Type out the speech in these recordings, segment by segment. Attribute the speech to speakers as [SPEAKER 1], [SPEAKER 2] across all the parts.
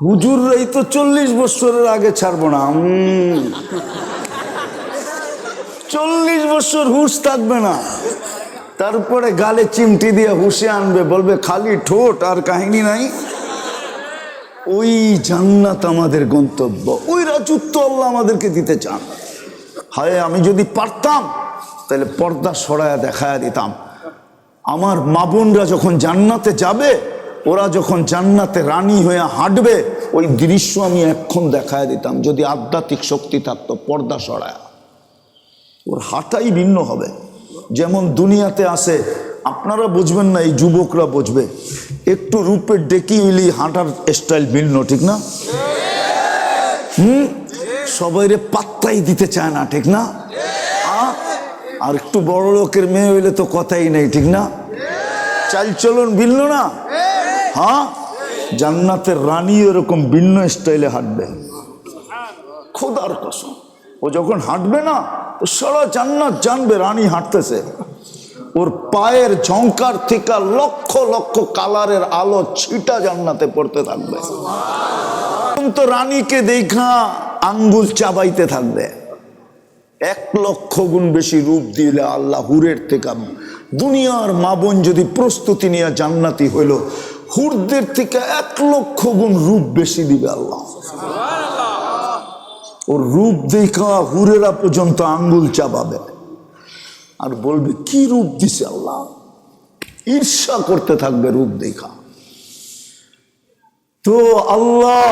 [SPEAKER 1] হুজুররাই তো 40 বছরের আগে ছাড়বো না। 40 বছর হুশ থাকবে না, তারপরে গালে চিমটি দিয়ে হুশে আনবে, বলবে খালি ঠোঁট আর কাহিনী নাই। ওই জান্নাত আমাদের গন্তব্য, ওই রাজত্ব আল্লাহ আমাদেরকে দিতে চান। হায় আমি যদি পারতাম তাহলে পর্দা সরায়া দেখায়া দিতাম। আমার মা বোনরা যখন জান্নাতে যাবে, ওরা যখন জান্নাতে রানী হয়ে হাঁটবে, ওই দৃশ্য আমি এক্ষণ দেখায় দিতাম যদি আধ্যাত্মিক শক্তি থাকতো। পর্দা সরায়া ওর হাঁটাই ভিন্ন হবে। যেমন দুনিয়াতে আসে, আপনারা বুঝবেন না, এই যুবকরা বুঝবে, একটু রূপের ডেকি হইলেই হাঁটার স্টাইল ভিন্ন, ঠিক না? সবাইরে পাত্তাই দিতে চায় না, ঠিক না? আর একটু বড় লোকের মেয়ে হইলে তো কথাই নেই, ঠিক না? চালচলন ভিন্ন না? হ্যাঁ, জান্নাতের রানী এরকম ভিন্ন স্টাইলে হাঁটবে। খোদার কসম, ও যখন হাঁটবে না, তো সারা জান্নাত জানবে রানী হাঁটতেছে। ওর পায়ের ঝংকার থেকে লক্ষ লক্ষ কালারের আলো ছিটা জান্নাতে পড়তে থাকবে। তো রানীকে দেখা আঙ্গুল চাবাইতে থাকবে। 1 লক্ষ গুণ বেশি রূপ দিলে আল্লাহ হুরের থেকে, দুনিয়ার মা বোন যদি প্রস্তুতি নিয়ে জান্নাতি হইল, হুরদের থেকে 1 লক্ষ গুণ রূপ বেশি দিবে আল্লাহ। ওর রূপ দেখা হুরেরা পর্যন্ত আঙ্গুল চাবাবে আর বলবে কি রূপ দিছে আল্লাহ, ঈর্ষা করতে থাকবে রূপ দেখা। তো আল্লাহ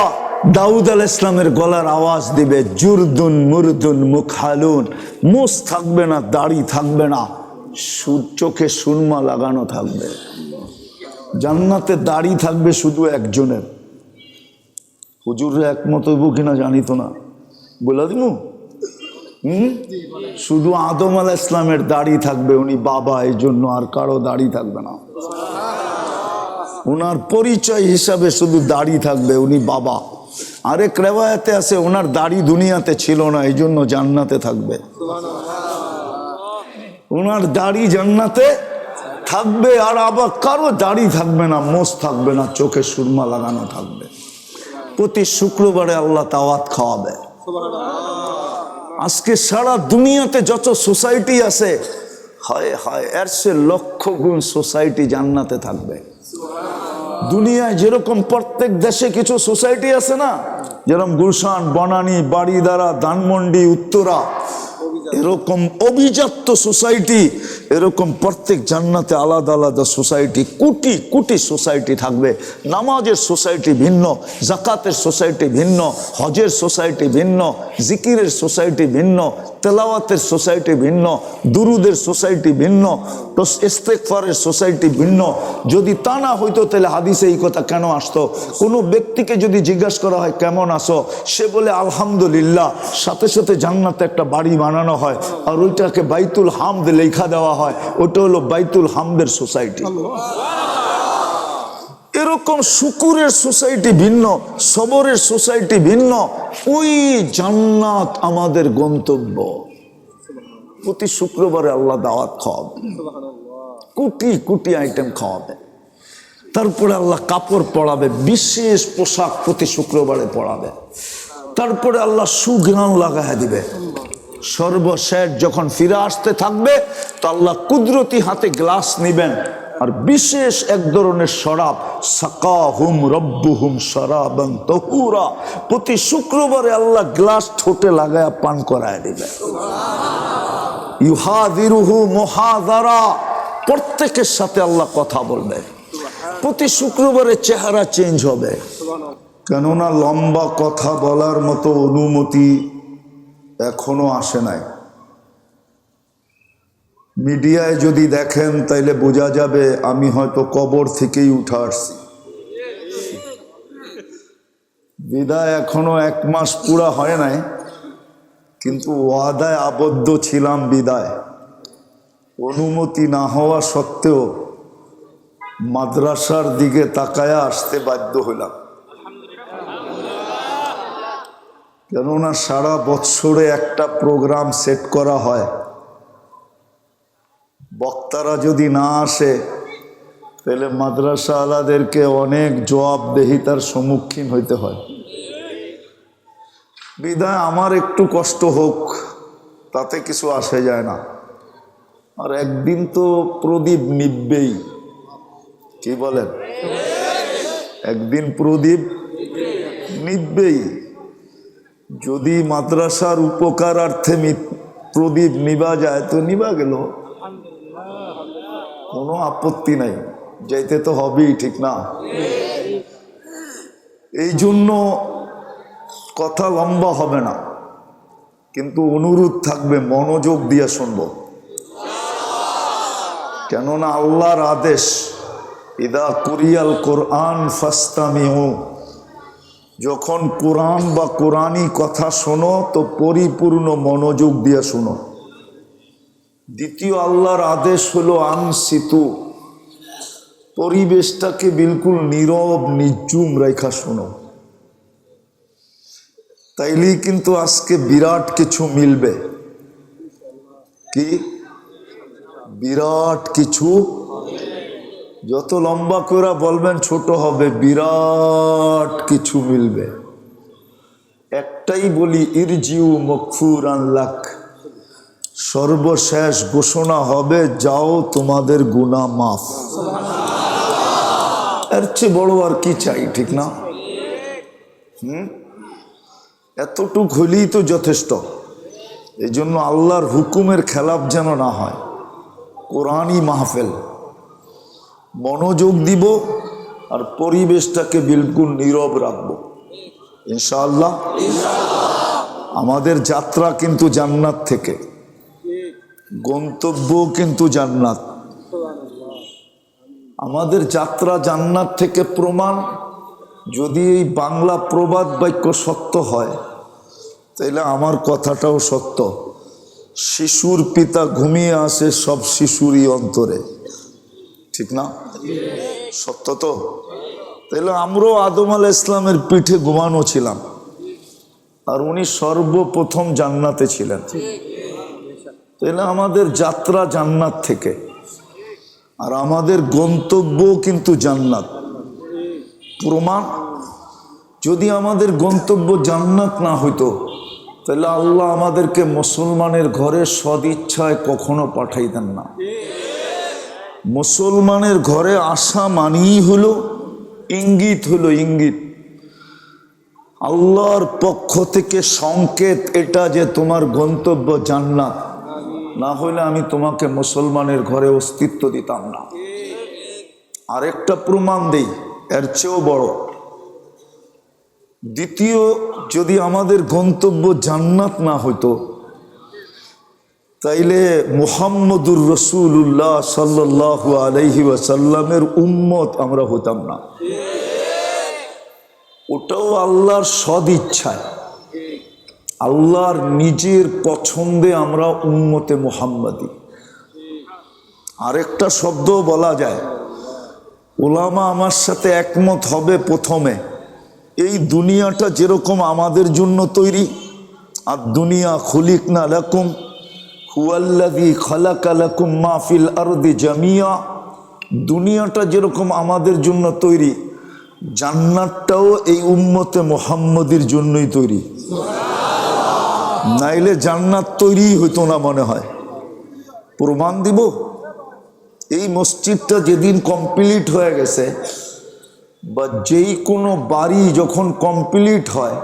[SPEAKER 1] দাউদ আলাইহিস সালামের গলার আওয়াজ দিবে, জুরদুন মুরদুন মুখালুন, মুছ থাকবে না, দাড়ি থাকবে না, চোখে সুরমা লাগানো থাকবে। জান্নাতে দাড়ি থাকবে শুধু একজনের। হুজুররা একমত হইব কিনা জানি তো না, বলে দিব। শুধু আদম আলাইহিস সালামের দাড়ি থাকবে, উনি বাবা, এই জন্য আর কারো দাড়ি থাকবে না। ওনার পরিচয় হিসাবে শুধু দাড়ি থাকবে, উনি বাবা। আরেক রেওয়ায়াতে আছে ওনার দাড়ি দুনিয়াতে ছিল না, এই জন্য জান্নাতে থাকবে। ওনার দাড়ি জান্নাতে থাকবে, আর আবার কারো দাড়ি থাকবে না, মোষ থাকবে না, চোখে সুরমা লাগানো থাকবে। প্রতি শুক্রবারে আল্লাহ দাওয়াত খাওয়াবে। আজকে সারা দুনিয়াতে যত সোসাইটি আছে, হায় হায়, এর সে লক্ষ গুণ সোসাইটি জান্নাতে থাকবে। দুনিয়ায় যেরকম প্রত্যেক দেশে কিছু সোসাইটি আছে না, যেরকম গুলশান, বনানী, বাড়িদারা, ধানমন্ডি, উত্তরা, এরকম অভিজাত্য সোসাইটি, এরকম প্রত্যেক জান্নাতে আলাদা আলাদা সোসাইটি, কোটি কোটি সোসাইটি থাকবে। নামাজের সোসাইটি ভিন্ন, জাকাতের সোসাইটি ভিন্ন, হজের সোসাইটি ভিন্ন, জিকিরের সোসাইটি ভিন্ন, তেলাওয়াতের সোসাইটি ভিন্ন, দুরুদের সোসাইটি ভিন্ন, ইস্তেগফারের সোসাইটি ভিন্ন। যদি তা না হইতো তাহলে হাদিসে এই কথা কেন আসতো? কোনো ব্যক্তিকে যদি জিজ্ঞাসা করা হয় কেমন আছো, সে বলে আলহামদুলিল্লাহ, সাথে সাথে জান্নাতে একটা বাড়ি বানানো হয়, আর ওইটাকে বাইতুল হামদ লেখা দেওয়া হয়, ওটা হলো বাইতুল হামদের সোসাইটি। এরকম শুকুরের সোসাইটি ভিন্ন, সবরের সোসাইটি ভিন্ন। ওই জান্নাত আমাদের গন্তব্য। প্রতি শুক্রবারে আল্লাহ দাওয়াত খাওয়াবে, কোটি কোটি আইটেম খাওয়াবে। তারপরে আল্লাহ কাপড় পরাবে, বিশেষ পোশাক প্রতি শুক্রবারে পরাবে। তারপরে আল্লাহ সুঘ্রাণ লাগাইয়া দিবে। সর্বশেষ যখন ফিরে আসতে থাকবে, তো আল্লাহ কুদরতি হাতে গ্লাস নিবেন, আর বিশেষ এক ধরনের শরাব, সাকাহুম রব্বুহুম শরাবান তাহুরা, প্রতি শুক্রবারে আল্লাহ গ্লাস ঠোঁটে লাগায়া পান করায় দিবে। ইউহাদিরুহু মুহাদারা, প্রত্যেকের সাথে আল্লাহ কথা বলবে। প্রতি শুক্রবারে চেহারা চেঞ্জ হবে, কেননা লম্বা কথা বলার মতো অনুমতি এখনো আসে নাই। মিডিয়ায় যদি দেখেন তাইলে বোঝা যাবে আমি হয়তো কবর থেকেই উঠে আসছি। বিদায় এখনো 1 মাস পুরা হয় নাই, কিন্তু ওয়াদায় আবদ্ধ ছিলাম। বিদায় অনুমতি না হওয়া সত্ত্বেও মাদ্রাসার দিকে তাকায়া আসতে বাধ্য হইলাম, কেননা সারা বৎসরে একটা প্রোগ্রাম সেট করা হয়। বক্তারা যদি না আসে তাহলে মাদ্রাসা আলাদেরকে অনেক জবাবদেহিতার সম্মুখীন হইতে হয়। বিধায় আমার একটু কষ্ট হোক, তাতে কিছু আসে যায় না। আর একদিন তো প্রদীপ নিববেই, কি বলেন? একদিন প্রদীপ নিববেই। যদি মাদ্রাসার উপকারার্থে প্রদীপ নিবা যায় তো নিবা গেল, কোনো আপত্তি নাই, যাইতে তো হবেই, ঠিক না? এই জন্য কথা লম্বা হবে না, কিন্তু অনুরোধ থাকবে মনোযোগ দিয়ে শুনবো। কেননা আল্লাহর আদেশ, ইদা কুরিয়াল কোরআন ফাস্তামিউ, যখন কোরআন বা কোরআনী কথা শোনো তো পরিপূর্ণ মনোযোগ দিয়ে শোনো। দ্বিতীয় আল্লাহর আদেশ হলো আনসিতু, পরিবেশটাকে বিলকুল নীরব নির্জুম রেখা শোনো। তাইলেই কিন্তু আজকে বিরাট কিছু মিলবে। কি বিরাট কিছু? যত লম্বা করে বলবেন ছোট হবে, বিরাট কিছু মিলবে। একটাই বলি, ইরজিউ মগফুরান লাক, সর্বশেষ ঘোষণা হবে যাও তোমাদের গুনাহ মাফ। এর চেয়ে বড় আর কি চাই, ঠিক না? এতটুক হলেই তো যথেষ্ট। এই জন্য আল্লাহর হুকুমের খেলাফ যেন না হয়। কোরআনই মাহফিল, মনোযোগ দিব আর পরিবেশটাকে বিলকুল নীরব রাখবো ইনশাআল্লাহ। আমাদের যাত্রা কিন্তু জান্নাত থেকে, গন্তব্য কিন্তু জান্নাত। আমাদের যাত্রা জান্নাত থেকে প্রমাণ, যদি এই বাংলা প্রবাদ বাক্য সত্য হয় তাইলে আমার কথাটাও সত্য। শিশুর পিতা ঘুমিয়ে আসে সব শিশুরই অন্তরে, ঠিক না? সত্য তো? তাইলে আমরাও আদম আলাইহিস ইসলামের পিঠে ঘুমানো ছিলাম, আর উনি সর্বপ্রথম জান্নাতে ছিলেন। তাইলে আমাদের যাত্রা জান্নাত থেকে, আর আমাদের গন্তব্য কিন্তু জান্নাত। প্রমাণ, যদি আমাদের গন্তব্য জান্নাত না হইতো তাহলে আল্লাহ আমাদেরকে মুসলমানের ঘরে সদিচ্ছায় কখনো পাঠাইতেন না। মুসলমানের ঘরে আসা মানেই হলো ইঙ্গিত, হলো ইঙ্গিত, আল্লাহর পক্ষ থেকে সংকেত এটা যে তোমার গন্তব্য জান্নাত। না হইলে আমি তোমাকে মুসলমানের ঘরে অস্তিত্ব দিতাম না। আরেকটা প্রমাণ দেই, এর চেয়েও বড়। দ্বিতীয়, যদি আমাদের গন্তব্য জান্নাত না হইতো তাইলে মুহাম্মদুর রাসূলুল্লাহ সাল্লাল্লাহু আলাইহি ওয়াসাল্লামের উম্মত আমরা হতাম না। ওটাও আল্লাহর সদিচ্ছায়, আল্লাহর নিজের পছন্দে আমরা উম্মতে মুহাম্মাদি। আরেকটা শব্দ বলা যায়, ওলামা আমার সাথে একমত হবে, প্রথমে এই দুনিয়াটা যেরকম আমাদের জন্য তৈরি, আর দুনিয়া খুলিকনা লাকুম হুয়াল্লাযী খালাকা লাকুম মা ফিল আরদি জামিয়া, দুনিয়াটা যেরকম আমাদের জন্য তৈরি, জান্নাতটাও এই উম্মতে মুহাম্মাদির জন্যই তৈরি। নাইলে জান্নাত তৈরি হইতো না মনে হয়। প্রমাণ দিব, এই মসজিদটা যেদিন কমপ্লিট হয়ে গেছে, বা যেই কোনো বাড়ি যখন কমপ্লিট হয়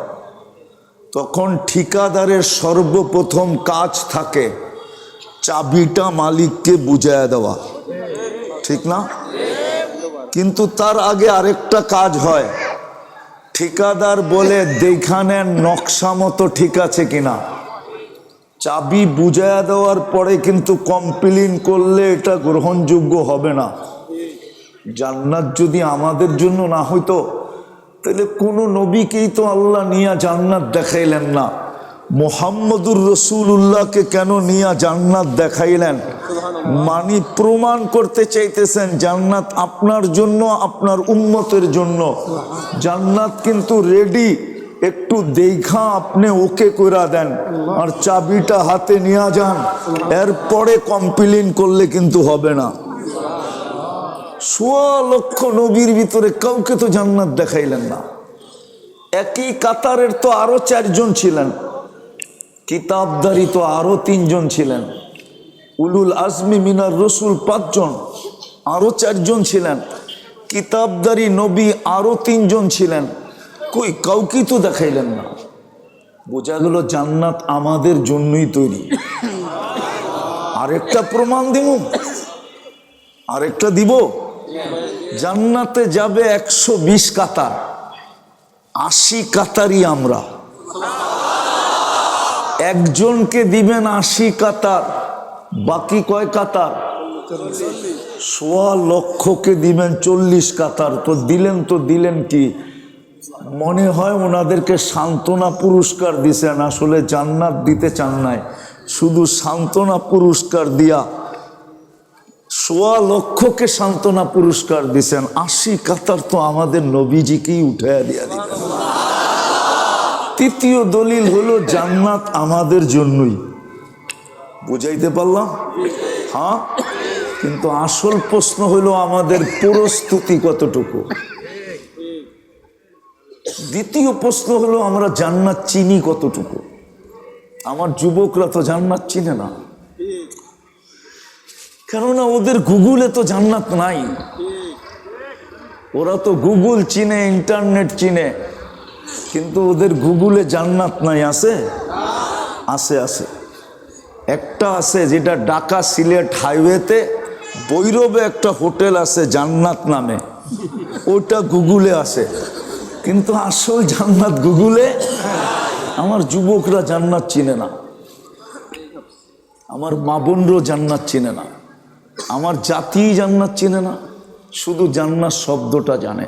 [SPEAKER 1] তখন ঠিকাদারের সর্বপ্রথম কাজ থাকে চাবিটা মালিককে বুঝাইয়া দেওয়া, ঠিক না? কিন্তু তার আগে আরেকটা কাজ হয়, ঠিকাদার বলে দেখা নেন নকশা মতো ঠিক আছে কিনা। চাবি বুঝাইয়া দেওয়ার পরে কিন্তু কমপ্লেন করলে এটা গ্রহণযোগ্য হবে না। জান্নাত যদি আমাদের জন্য না হইতো তাহলে কোনো নবীকেই তো আল্লাহ নিয়া জান্নাত দেখাইলেন না। মুহাম্মদুর রাসূলুল্লাহকে কেন নিয়া জান্নাত দেখাইলেন? মানে প্রমাণ করতে চাইতেছেন জান্নাত আপনার জন্য, আপনার উম্মতের জন্য। জান্নাত কিন্তু রেডি, একটু দেখা আপনি ওকে কইরা দেন আর চাবিটা হাতে নিয়ে যান, এরপরে কমপ্লেন করলে কিন্তু হবে না। সোয়া লক্ষ নবীর ভিতরে কাউকে তো জান্নাত দেখাইলেন না। একই কাতারের তো আরো 4 জন ছিলেন, কিতাবদারি তো আরো 3 জন ছিলেন, উলুল আজমি মিনার রসুল 5 জন, আরো 4 জন ছিলেন, কিতাবদারি নবী আরো 3 জন ছিলেন, কই কাউকেই তো দেখাইলেন না। বোঝা গেল জান্নাত আমাদের জন্যই তৈরি। আরেকটা প্রমাণ দিব, আরেকটা দিব। জান্নাতে যাবে 120 কাতার, 80 কাতারই আমরা। একজনকে দিবেন 80 কাতার, বাকি কয় কাতার? সোয়া লক্ষকে দিবেন 40 কাতার। তো দিলেন কি? মনে হয় ওনাদেরকে সান্ত্বনা পুরস্কার দিছেন, আসলে জান্নাত দিতে চান নাই, শুধু সান্ত্বনা পুরস্কার দিয়া সোয়া লক্ষকে সান্ত্বনা পুরস্কার দিছেন। 80 কাতার তো আমাদের নবীজিকেই উঠাইয়া দিয়া দিবেন। তৃতীয় দলিল হলো জান্নাত আমাদের জন্যই। বুঝাইতে পারলাম? হ্যাঁ, কিন্তু আসল প্রশ্ন হলো আমাদের প্রস্তুতি কতটুকু। দ্বিতীয় প্রশ্ন হলো আমরা জান্নাত চিনি কতটুকু। আমার যুবকরা তো জান্নাত চিনে না, কেননা ওদের গুগলে তো জান্নাত নাই। ওরা তো গুগল চিনে, ইন্টারনেট চিনে, কিন্তু ওদের গুগলে জান্নাত নাই। আছে আছে আছে একটা আছে, যেটা ঢাকা সিলেট হাইওয়েতে বৈরবে একটা হোটেল আছে জান্নাত নামে, ওটা গুগলে আছে, কিন্তু আসল জান্নাত গুগলে। আমার যুবকরা জান্নাত চিনে না, আমার মা বোনরাও জান্নাত চিনে না, আমার জাতি জান্নাত চিনে না, শুধু জান্নাত শব্দটা জানে।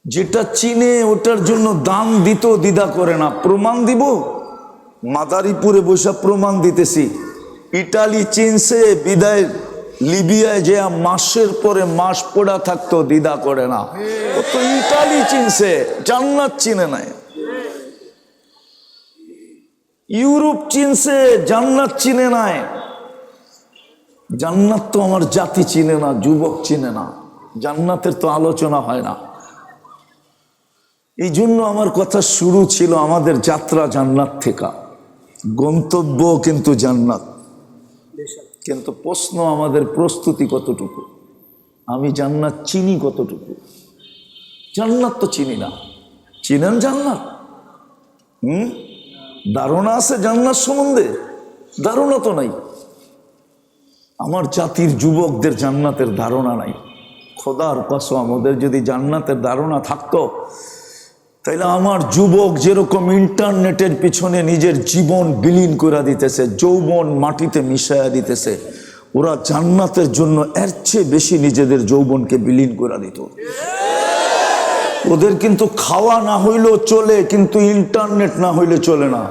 [SPEAKER 1] যেটা চিনে ওটার জন্য দাম দিতেও দ্বিধা করে না। প্রমাণ দিব, মাদারীপুরে বসে প্রমাণ দিতেছি। ইটালি চিনছে বিদায় লিবিয়ায় যে মাসের পরে মাস পড়া থাকতো, দ্বিধা করে না। ও তো ইটালি চিনছে, জান্নাত চিনে নাই। ইউরোপ চিনছে, জান্নাত চিনে নাই। জান্নাত তো আমার জাতি চিনে না, যুবক চিনে না, জান্নাতের তো আলোচনা হয় না। এই জন্য আমার কথা শুরু ছিল আমাদের যাত্রা জান্নাত থেকে, গন্তব্য কিন্তু জান্নাত। কিন্তু প্রশ্ন আমাদের প্রস্তুতি কতটুকু, আমি জান্নাত চিনি কতটুকু। জান্নাত তো চিনি না, চিনেন জান্নাত? ধারণা আছে জান্নাত সম্বন্ধে? ধারণা তো নাই। আমার জাতির যুবকদের জান্নাতের ধারণা নাই। খোদার কসম, আমাদের যদি জান্নাতের ধারণা থাকতো, তাইলে আমার যুবক যেরকম ইন্টারনেটের পিছনে নিজের জীবন বিলীন করে দিতেছে, যৌবন মাটিতে মিশাইয়া দিতেছে, ওরা জান্নাতের জন্য এর চেয়ে বেশি নিজেদের যৌবনকে বিলীন করে দিত। ওদের কিন্তু খাওয়া না হইলেও চলে, কিন্তু ইন্টারনেট না হইলে চলে না।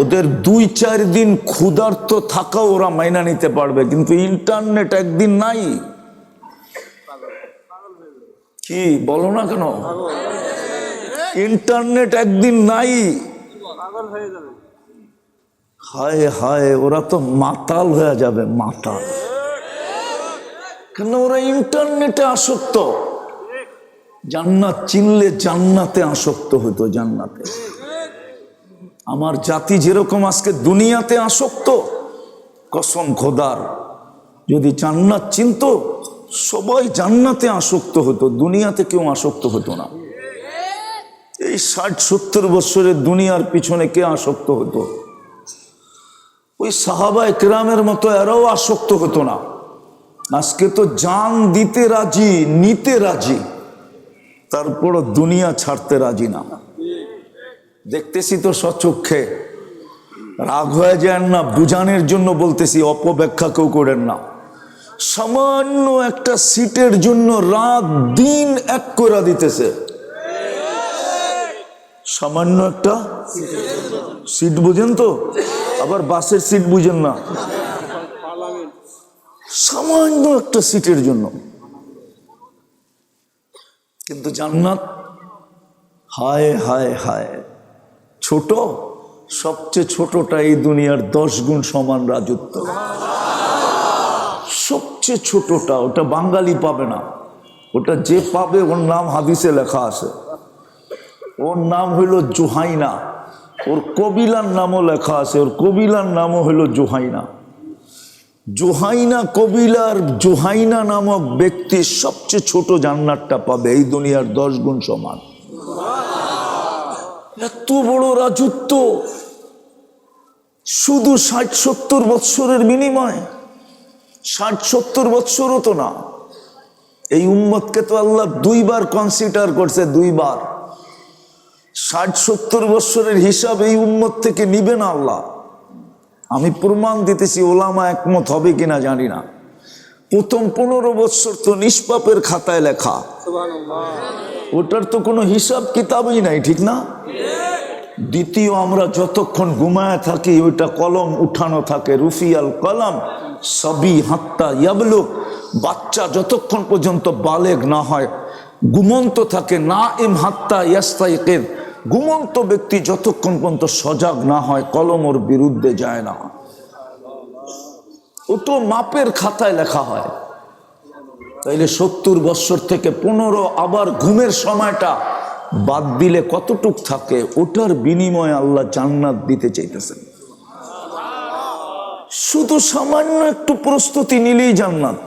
[SPEAKER 1] ওদের 2-4 দিন ক্ষুধার্ত থাকাও ওরা মাইনা নিতে পারবে, কিন্তু ইন্টারনেট একদিন নাই। কি বলো না কেন? ইন্টারনেট একদিন নাই, হায় হায়, ওরা তো মাতাল হয়ে যাবে, মাতাল। কেন? ওরা ইন্টারনেটে আসক্ত। জান্নাত চিনলে জান্নাতে আসক্ত হতো, জান্নাতে। আমার জাতি যেরকম আজকে দুনিয়াতে আসক্ত, কসম খোদার, যদি জান্নাত চিনত সবাই জান্নাতে আসক্ত হতো, দুনিয়াতে কেউ আসক্ত হতো না। এই 60-70 বছরের দুনিয়ার পিছনে কে আসক্ত হতো? ওই সাহাবায়ে কেরামের মতো এরাও আসক্ত হতো না। আজকে তো জান দিতে রাজি, নিতে রাজি, তারপরও দুনিয়া ছাড়তে রাজি না। দেখতেছি তো সচক্ষে, রাগ হয়ে যায় না, বুঝানোর জন্য বলতেছি, অপব্যাখ্যা কেউ করেন না। সামান্য একটা সিটের জন্য রাত দিন এক করে দিতেছে। সামান্য একটা সিট বুঝেন তো, আবার বাসের সিট বুঝেন না, সামান্য একটা সিটের জন্য। কিন্তু জান্নাত, হায় হায় হায়, ছোট, সবচেয়ে ছোটটা এই দুনিয়ার 10 গুণ সমান রাজত্ব। সবচেয়ে সবচেয়ে ছোটটা, ওটা বাঙালি পাবে না, ওটা যে পাবে ওর নাম হাদিসে লেখা আছে, ওর নাম হইল জুহাইনা, ওর কবিলার নামও লেখা আছে, ওর কবিলার নামও হইল জুহাইনা। জুহাইনা কবিলার জুহাইনা নামক ব্যক্তি সবচেয়ে ছোট জান্নাতটা পাবে, এই দুনিয়ার 10 গুণ সমান। এত বড় রাজত্ব শুধু 60-70 বৎসরের বিনিময়ে, 60-70 বৎসরও তো না। এই উম্মতকে তো আল্লাহ 2 বার কনসিডার করছে, 2 বার। 60-70 বৎসরের হিসাব এই উম্মত থেকে নিবে না আল্লাহ। আমি প্রমাণ দিতেছি, ওলামা একমত হবে কিনা জানি না। প্রথম 15 বৎসর তো নিষ্পাপের খাতায় লেখা, ওটার তো কোনো হিসাব কিতাবই নাই, ঠিক না? দ্বিতীয়, আমরা যতক্ষণ ঘুমায় থাকি ওইটা কলম উঠানো থাকে, রুফিয়াল কলম সবই হাত্তা ইয়াবলুক, বাচ্চা যতক্ষণ পর্যন্ত বালেগ না হয় ঘুমন্ত থাকে, নাইম হাত্তা ইয়াস্তাইকিদ, ঘুমন্ত ব্যক্তি যতক্ষণ পর্যন্ত সজাগ না হয় কলম ওর বিরুদ্ধে যায় না। ও তো মাপের খাতায় লেখা হয়। তাইলে 70 বৎসর থেকে 15 আবার ঘুমের সময়টা বাদ দিলে কতটুক থাকে? ওটার বিনিময়ে আল্লাহ জান্নাত দিতে চাইতেছেন। শুধু সামান্য একটু প্রস্তুতি নিলেই জান্নাত।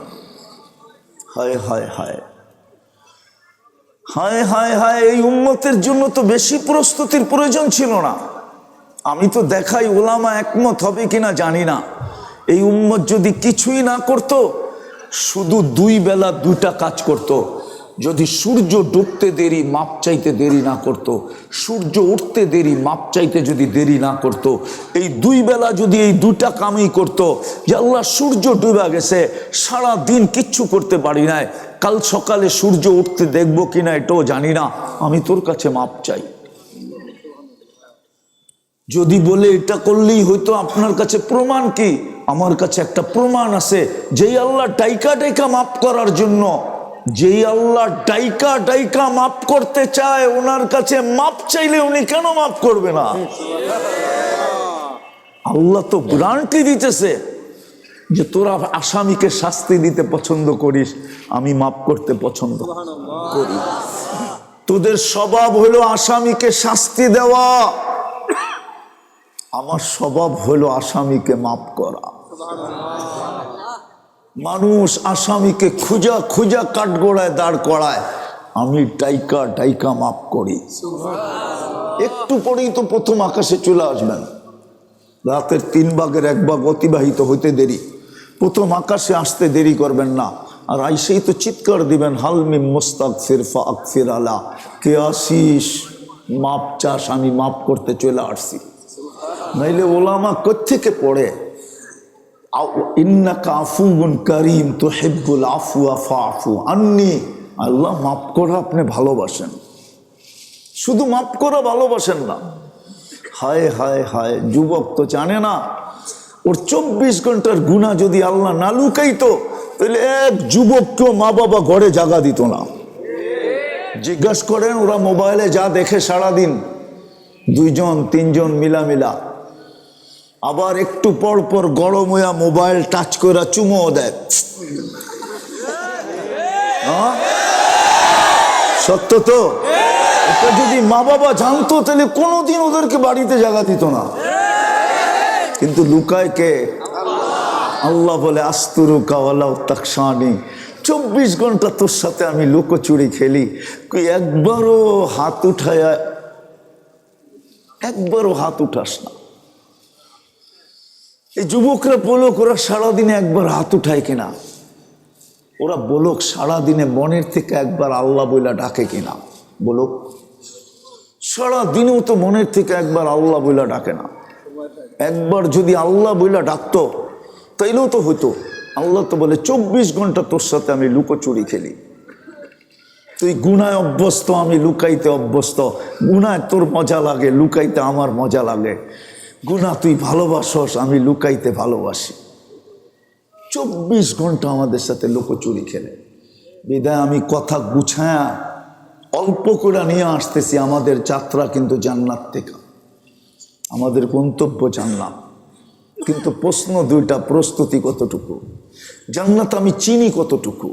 [SPEAKER 1] হায় হায় হায় হায় হায় হায়, এই উম্মতের জন্য তো বেশি প্রস্তুতির প্রয়োজন ছিল না। আমি তো দেখাই, ওলামা একমত হবে কিনা জানি না। এই উম্মত যদি কিছুই না করত, শুধু 2 বেলা 2টা কাজ করত, যদি সূর্য ডুবতে দেরি মাপ চাইতে দেরি না করত, সূর্য উঠতে দেরি মাপ চাইতে যদি দেরি না করত, এই 2 বেলা যদি এই 2টা কামই করত, যে আল্লাহ সূর্য ডুবে গেছে, সারা দিন কিচ্ছু করতে পারি নাই, কাল সকালে সূর্য উঠতে দেখবো কিনা এটাও জানি না, আমি তোর কাছে মাপ চাই। যদি বলে এটা করলেই হয়তো, আপনার কাছে প্রমাণ কি? আমার কাছে একটা প্রমাণ আছে। যেই আল্লাহ ডাইকা ডাইকা মাপ করার জন্য, যেই আল্লাহ ডাইকা ডাইকা মাপ করতে চায়, ওনার কাছে মাপ চাইলে উনি কেন মাপ করবে না? আল্লাহ তো গ্যারান্টি দিতেছে যে তোরা আসামিকে শাস্তি দিতে পছন্দ করিস, আমি মাপ করতে পছন্দ করি। তোদের স্বভাব হলো আসামিকে শাস্তি দেওয়া, আমার স্বভাব হলো আসামিকে মাপ করা। মানুষ আসামিকে খুঁজা খুঁজা কাঠগোড়ায় দাঁড় করায়, আমি ডাইকা ডাইকা মাপ করি। একটু পরেই তো প্রথম আকাশে চলে আসবেন, রাতের 3 ভাগের 1 ভাগ অতিবাহিত হইতে দেরি, প্রথম আকাশে আসতে দেরি করবেন না। আর আইসেই তো চিৎকার দিবেন, হালমি মুস্তাগফির ফাগফির আলা, কে আসিস মাপ চাস, আমি মাপ করতে চলে আসছি। নাইলে ওলামা কোত্থেকে পড়ে, ইন্নাকা আফুউন কারীম তুহিব্বুল আফওয়া ফাআফু আন্নী, আল্লাহ মাপ করা আপনি ভালোবাসেন, শুধু মাপ করা ভালোবাসেন না। হায় হায় হায়, যুবক তো জানে না ওর 24 ঘন্টার গুনাহ যদি আল্লাহ না লুকাইতো, তাহলে এক যুবককেও মা বাবা ঘরে জায়গা দিত না। জিজ্ঞাসা করেন, ওরা মোবাইলে যা দেখে সারাদিন, 2 জন 3 জন মিলামিলা, আবার একটু পর পর গরম হইয়া মোবাইল টাচ করে চুমো দেয়। সত্য তো? এটা যদি মা বাবা জানতো, তাহলে কোনোদিন ওদেরকে বাড়িতে জায়গা দিত না। কিন্তু লুকায় কে? আল্লাহ বলে, আস্তুরুকা ওয়ালাউ তাকশানি, 24 ঘন্টা তোর সাথে আমি লুকোচুরি খেলি, একবারও হাত উঠায়, একবারও হাত উঠাস না। এই যুবকরা বলুক, ওরা সারাদিনে একবার হাত উঠায় কিনা? ওরা বলুক, সারাদিনে মনের থেকে একবার আল্লাহ বইলা ডাকে কিনা? বলুক, সারাদিনেও তো মনের থেকে একবার আল্লাহ বইলা ডাকে না। একবার যদি আল্লাহ বইলা ডাকতো তাইলেও তো হইতো। আল্লাহ তো বলে, 24 ঘন্টা তোর সাথে আমি লুকোচুরি খেলি, তুই গুনায় অভ্যস্ত, আমি লুকাইতে অভ্যস্ত। গুনায় তোর মজা লাগে, লুকাইতে আমার মজা লাগে। গুনাহ তুই ভালোবাসস, আমি লুকাইতে ভালোবাসি। 24 ঘন্টা আমাদের সাথে লুকোচুরি খেলে। বিদায় আমি কথা গুছায়া অল্প করে নিয়ে আসতেছি। আমাদের যাত্রা কিন্তু জান্নাত থেকে, আমাদের গন্তব্য জান্নাত। কিন্তু প্রশ্ন দুইটা, প্রস্তুতি কতটুকু? জান্নাত আমি চিনি কতটুকু?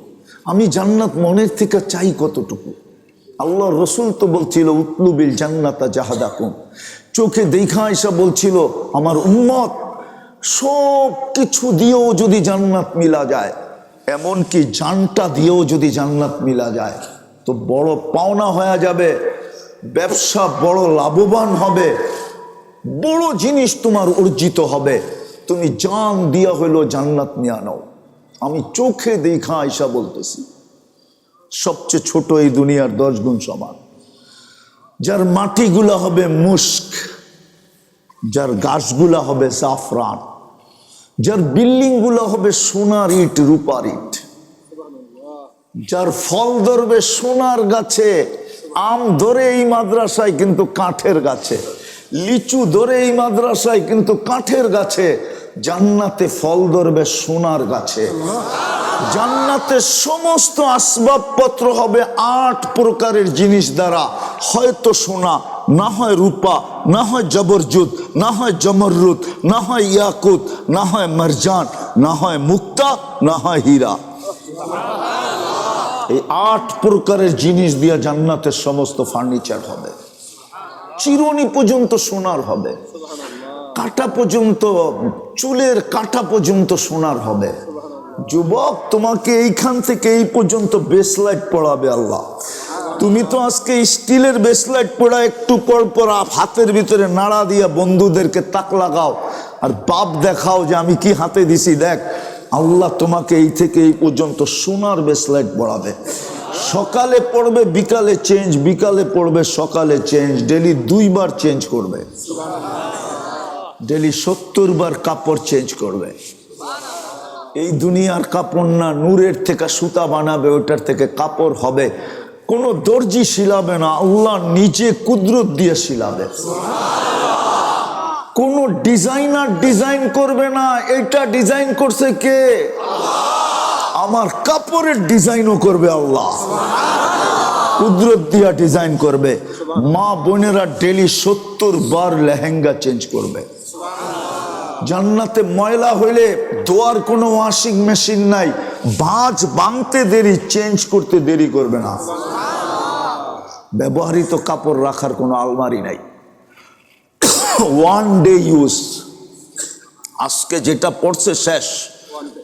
[SPEAKER 1] আমি জান্নাত মনের থেকে চাই কতটুকু? আল্লাহ রসুল তো বলছিল উতলুবিল জান্নাতা জাহাদাকুম, চোখে দেখা এসা বলছিল আমার উম্মত সব কিছু দিয়েও যদি জান্নাত মিলা যায়, এমনকি জানটা দিয়েও যদি জান্নাত মিলা যায় তো বড় পাওনা হয়ে যাবে, ব্যবসা বড় লাভবান হবে, বড় জিনিস তোমার অর্জিত হবে। তুমি জান দিয়া হইলো জান্নাত নিয়ে নাও। আমি চোখে দেখা আইসা বলতেছি, সবচেয়ে ছোট এই দুনিয়ার 10 গুণ সমান, যার মাটিগুলা হবে মুস্ক, যার গাছগুলা হবে জাফরান, যার বিল্ডিং গুলা হবে সোনার ইট রূপার ইট, যার ফল ধরবে সোনার গাছে, আম ধরে এই মাদ্রাসায় কিন্তু কাঠের গাছে, লিচু ধরে এই মাদ্রাসায় কিন্তু কাঠের গাছে, জান্নাতে ফল ধরবে সোনার গাছে। জান্নাতে সমস্ত আসবাবপত্র হবে 8 প্রকারের জিনিস দ্বারা, হয়তো সোনা, না হয় রূপা, না হয় জবরজুদ, না হয় জমররুদ, না হয় ইয়াকুত, না হয় মারজান, না হয় মুক্তা, না হয় হীরা। এই 8 প্রকারের জিনিস দিয়ে জান্নাতের সমস্ত ফার্নিচার হবে। চিরুনি পর্যন্ত সোনার হবে, কাটা পর্যন্ত, চুলের কাটা পর্যন্ত সোনার হবে। যুবক, তোমাকে এইখান থেকে এই পর্যন্ত বেসলাইট পড়াবে আল্লাহ। তুমি তো আজকে স্টিলের বেসলাইট পড়া, একটু পর পর হাতের ভিতরে নাড়া দিয়া বন্ধুদেরকে তাক লাগাও আর বাপ দেখাও যে আমি কি হাতে দিছি দেখ। আল্লাহ তোমাকে এই থেকে এই পর্যন্ত সোনার বেসলাইট পড়াবে। সকালে পড়বে, বিকালে চেঞ্জ, বিকালে পড়বে, সকালে চেঞ্জ, ডেলি 2 বার চেঞ্জ করবে, ডেলি 70 বার কাপড় চেঞ্জ করবে। এই দুনিয়ার কাপড় না, নূরের থেকে সুতা বানাবে, ওটার থেকে কাপড় হবে। কোনো দর্জি শিলাবে না, আল্লাহ নিজে কুদরত দিয়ে শিলাবে। কোনো ডিজাইনার ডিজাইন করবে না, এটা ডিজাইন করছে কে? আমার কাপড়ের ডিজাইনও করবে আল্লাহ, কুদরত দিয়া ডিজাইন করবে। মা বোনেরা ডেলি 70 বার লেহেঙ্গা চেঞ্জ করবে। জান্নাতে ময়লা হইলে ধোয়ার কোনো ওয়াশিং মেশিন নাই, ভাঁজ ভাঙতে দেরি, চেঞ্জ করতে দেরি করবে না। ব্যবহৃত কাপড় রাখার কোনো আলমারি নাই, 1 ডে ইউজ। আজকে যেটা পড়ছে শেষ,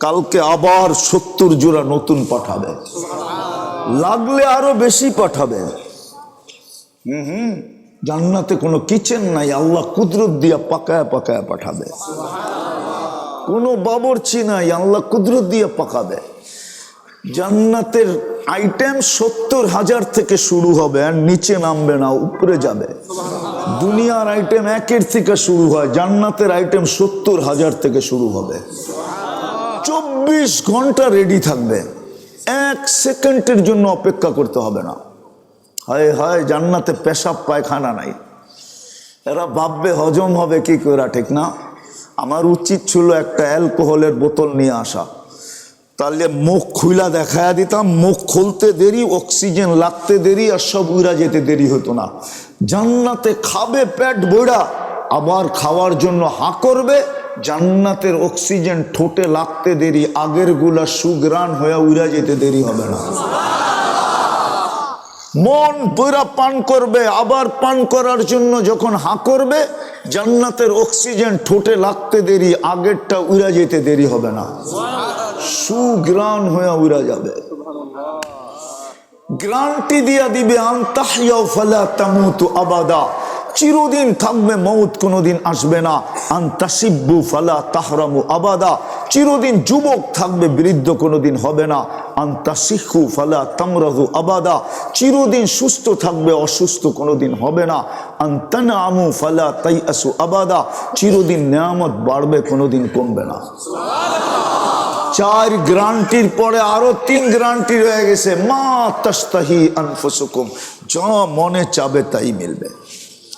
[SPEAKER 1] কালকে আবার 70 জোড়া নতুন পাঠাবে, লাগলে আরো বেশি পাঠাবে। জান্নাতে কোনো কিচেন নাই, আল্লাহ কুদরত দিয়া পাকায় পাকায় পাঠাবে। কোনো বাবুর্চি নাই, আল্লাহ কুদরত দিয়ে পাকাবে। জান্নাতের আইটেম 70,000 থেকে শুরু হবে, আর নিচে নামবে না, উপরে যাবে। দুনিয়ার আইটেম 1 থেকে শুরু হয়, জান্নাতের আইটেম 70,000 থেকে শুরু হবে। 24 ঘন্টা রেডি থাকবে, 1 সেকেন্ডের জন্য অপেক্ষা করতে হবে না। হায় হায়, জান্নাতে পেশাব পায়খানা নাই। এরা ভাববে হজম হবে কি করে, ঠিক না? আমার উচিত ছিল একটা অ্যালকোহলের বোতল নিয়ে আসা, তাহলে মুখ খুইলা দেখায়া দিতাম। মুখ খুলতে দেরি, অক্সিজেন লাগতে দেরি, আর সব উড়া যেতে দেরি হতো না। জান্নাতে খাবে পেট বইড়া, আবার খাওয়ার জন্য হাঁ করবে। জান্নাতের অক্সিজেন ঠোঁটে লাগতে দেরি, আগের গুলা সুগ্রাণ হয়ে উড়া যেতে দেরি হবে না। মন বইরা পান করবে, আবার পান করার জন্য যখন হাঁ করবে, জান্নাতের অক্সিজেন ঠোঁটে লাগতে দেরি, আগেরটা উড়া যেতে দেরি হবে না, সুগ্রাণ হয়ে উড়া যাবে। গ্যারান্টি দিয়া দিবে, আনতাহিয়াও ফালা তামুতু আবাদা, চিরদিন থাকবে, মৌত কোনোদিন আসবে না। আনতাসিব্বু ফালা তাহরামু আবাদা, চিরদিন যুবক থাকবে, বৃদ্ধ কোনোদিন হবে না। আনতাসিহু ফালা তামরাদু আবাদা, চিরদিন সুস্থ থাকবে, অসুস্থ কোনোদিন হবে না। আনতানামু ফালা তাইয়াসু আবাদা, চিরদিন নিয়ামত বাড়বে, কোনোদিন কমবে না। 4 গ্যারান্টির পরে আরো 3 গ্যারান্টি রয়ে গেছে। মা তাস্তাহি আনফুসুকুম, যা মনে চাবে তাই মিলবে।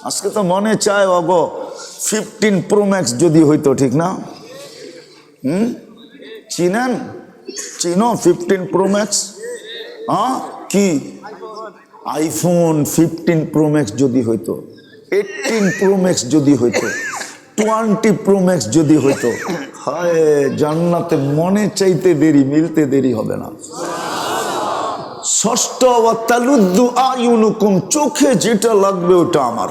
[SPEAKER 1] আজকে তো মনে চায় ওগো 15 প্রো ম্যাক্স যদি হইতো, ঠিক না? চিনেন? চিনো 15 প্রো ম্যাক্স? কি আইফোন 15 প্রো ম্যাক্স যদি হইতো, 18 প্রো ম্যাক্স যদি হইতো, 20 Pro Max যদি হইতো, হায় জান্নাতে মনে চাইতে দেরি, মিলতে দেরি হবে না। ষষ্ঠ, ওয়াতালুদ্দু আয়ুনুকুম, চোখে যেটা লাগবে ওটা আমার।